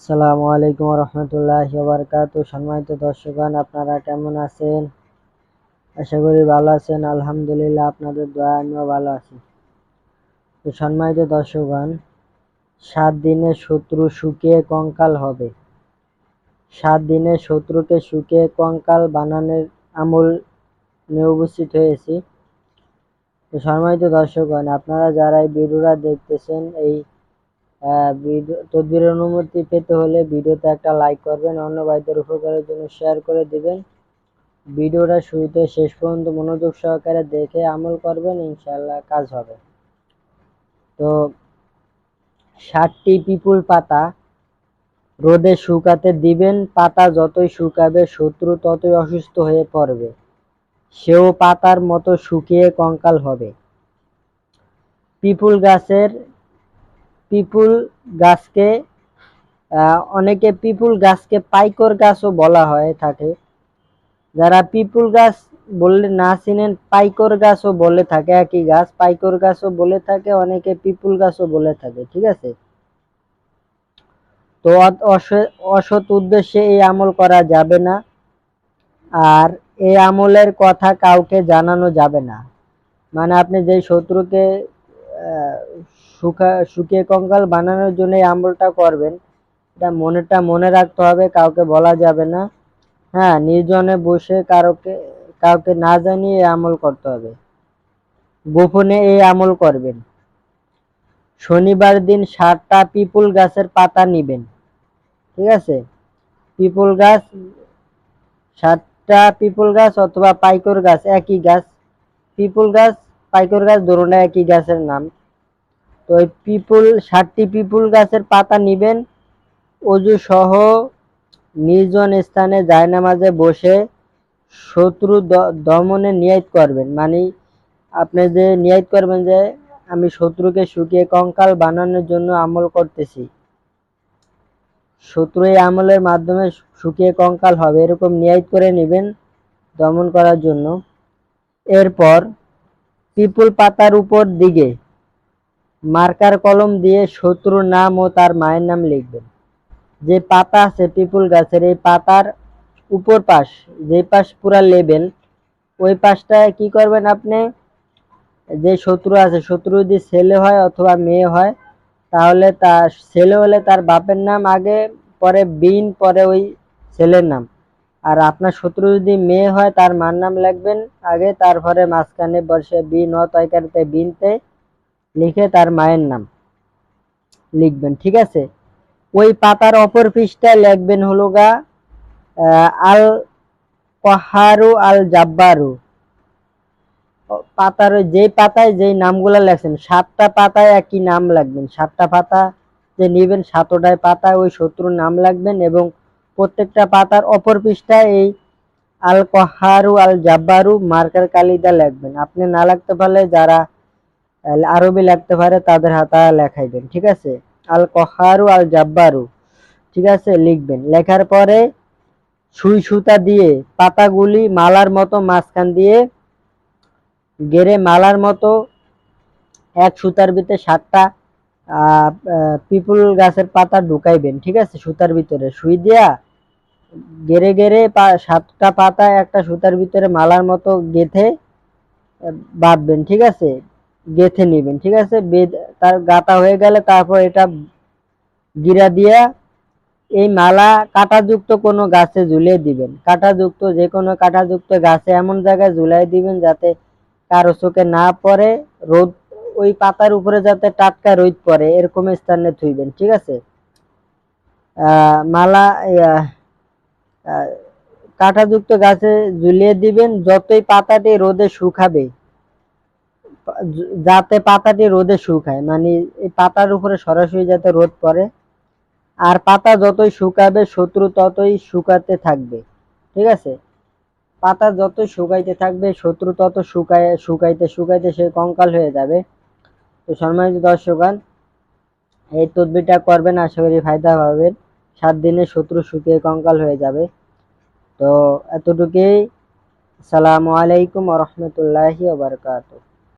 আসসালামু আলাইকুম রহমতুল্লাহি ওয়া বারাকাতুহু। সম্মানিত দর্শকগণ, আপনারা কেমন আছেন? আশা করি ভালো আছেন। আলহামদুলিল্লাহ, আপনাদের দোয়া আমিও ভালো আছি। তো সম্মানিত দর্শকগণ, 7 দিনে শত্রু শুকিয়ে কঙ্কাল হবে। 7 দিনে শত্রুকে শুকিয়ে কঙ্কাল বানানোর আমল নিয়ে উপস্থিত হয়েছি। তো সম্মানিত দর্শকগণ, আপনারা যারা এই ভিডিওটা দেখতেছেন, এই তদবিরের অনুমতি পেতে হলে ভিডিওতে একটা লাইক করবেন, অন্য ভাইদের উপকারের জন্য শেয়ার করে দিবেন। ভিডিওটা শুরুতে শেষ পর্যন্ত মনোযোগ সহকারে দেখে আমল করবেন, ইনশাআল্লাহ কাজ হবে। তো 60টি পিপুল পাতা রোদে শুকাতে দিবেন। পাতা যতই শুকাবে শত্রু ততই অসুস্থ হয়ে পড়বে, সেও পাতার মতো শুকিয়ে কঙ্কাল হবে। পিপুল গাছকে অনেকে পিপুল গাছকে পাইকর গাছও বলা হয় থাকে। যারা পিপুল গাছ বললে না চিনেন, পাইকর গাছও বলে থাকে। একই গাছ, পাইকর গাছও বলে থাকে, অনেকে পিপুল গাছও বলে থাকে। ঠিক আছে। তো অসৎ উদ্দেশ্যে এই আমল করা যাবে না, আর এই আমলের কথা কাউকে জানানো যাবে না। মানে আপনি যে শত্রুকে শুকিয়ে কঙ্কাল বানানোর জন্য এই আমলটা করবেন, এটা মনে রাখতে হবে, কাউকে বলা যাবে না। হ্যাঁ, নির্জনে বসে কাউকে না জানিয়ে এই আমল করতে হবে। গোপনে এই আমল করবেন। শনিবার দিন 7টা পিপুল গাছের পাতা নিবেন। ঠিক আছে। পিপুল গাছ, 7টা পিপুল গাছ অথবা পাইকর গাছ, একই গাছ। পিপুল গাছ, পাইকর গাছ দুটোটা একই গাছের নাম। তো ওই 7টি পিপুল গাছের পাতা নিবেন। অজু সহ নির্জন স্থানে জায়নামাজে বসে শত্রু দমনে নিয়ত করবেন। মানে আপনি যে নিয়ত করবেন যে আমি শত্রুকে শুকিয়ে কঙ্কাল বানানোর জন্য আমল করতেছি, শত্রু এই আমলের মাধ্যমে শুকিয়ে কঙ্কাল হবে, এরকম নিয়ত করে নেবেন দমন করার জন্য। এরপর পিপুল পাতার উপর দিকে মার্কার কলম দিয়ে শত্রুর নাম ও তার মায়ের নাম লিখবেন। যে পাতা আছে পিপুল গাছের, এই পাতার উপর পাশ, যে পাশ পুরা লেবেল, ওই পাশটায় কি করবেন আপনি, যে শত্রু আছে, শত্রু যদি ছেলে হয় অথবা মেয়ে হয়, তাহলে তার ছেলে হলে তার বাপের নাম আগে, পরে বিন, পরে ওই ছেলের নাম। আর আপনার শত্রু যদি মেয়ে হয়, তার মার নাম লিখবেন আগে, তারপরে মাঝখানে বসে বিন তয়কারিতে বিনতে লিখে তার মায়ের নাম লিখবেন। ঠিক আছে। ওই পাতার অপর পৃষ্ঠায় লিখবেন হলো গা আল কহারু আল জাব্বারু। পাতার যে পাতায় যেই নামগুলা লেখছেন, 7টা পাতায় একই নাম লাগবেন। 7টা পাতা যে নিবেন, 7টায় পাতায় ওই শত্রুর নাম লাগবেন, এবং প্রত্যেকটা পাতার অপর পৃষ্ঠায় এই আল কহারু আল জাব্বারু মার্কার কালিদা লিখবেন। আপনি না লিখতে পারলে যারা আরবি লিখতে পারে তাদের হাতায় লেখাইবেন। ঠিক আছে। আল কহারু আল জাব্বারু, ঠিক আছে, লিখবেন। লেখার পরে সুই সুতা দিয়ে পাতাগুলি মালার মতো মাঝখান দিয়ে গেরে মালার মতো এক সুতার ভিতরে 7টা পিপুল গাছের পাতা ঢুকাইবেন। ঠিক আছে। সুতার ভিতরে সুই দিয়া গেরে গেরে 7টা পাতা একটা সুতার ভিতরে মালার মতো গেথে বাঁধবেন। ঠিক আছে। গেথে নিবেন। ঠিক আছে। তার গাঁথা হয়ে গেলে তারপর এটা গিরা দিয়া এই মালা কাঁটাযুক্ত কোনো গাছে ঝুলিয়ে দিবেন। কাঁটাযুক্ত যে কোনো কাঁটাযুক্ত গাছে এমন জায়গায় ঝুলাই দিবেন যাতে কারো চোখে না পড়ে, রোদ ওই পাতার উপরে যাতে টাটকা রোদ পড়ে, এরকম স্থানে থুইবেন। ঠিক আছে। মালা কাঁটাযুক্ত গাছে ঝুলিয়ে দিবেন। যতই পাতাটি রোদে শুকাবে, যাতে পাতাটি রোদে শুকায়, মানে এই পাতার উপরে সরাসরি যাতে রোদ পড়ে। আর পাতা যতই শুকাবে শত্রু ততই শুকাতে থাকবে। ঠিক আছে। পাতা যতই শুকাইতে থাকবে শত্রু তত শুকাইতে শুকাইতে সে কঙ্কাল হয়ে যাবে। তো সম্মানিত দর্শকগণ, এই তদবিরটা করবেন, আশা করি ফায়দা পাবেন। 7 দিনে শত্রু শুকিয়ে কঙ্কাল হয়ে যাবে। তো এতটুকুই। আসসালামু আলাইকুম ওয়া রাহমাতুল্লাহি ওয়া বারাকাতুহু।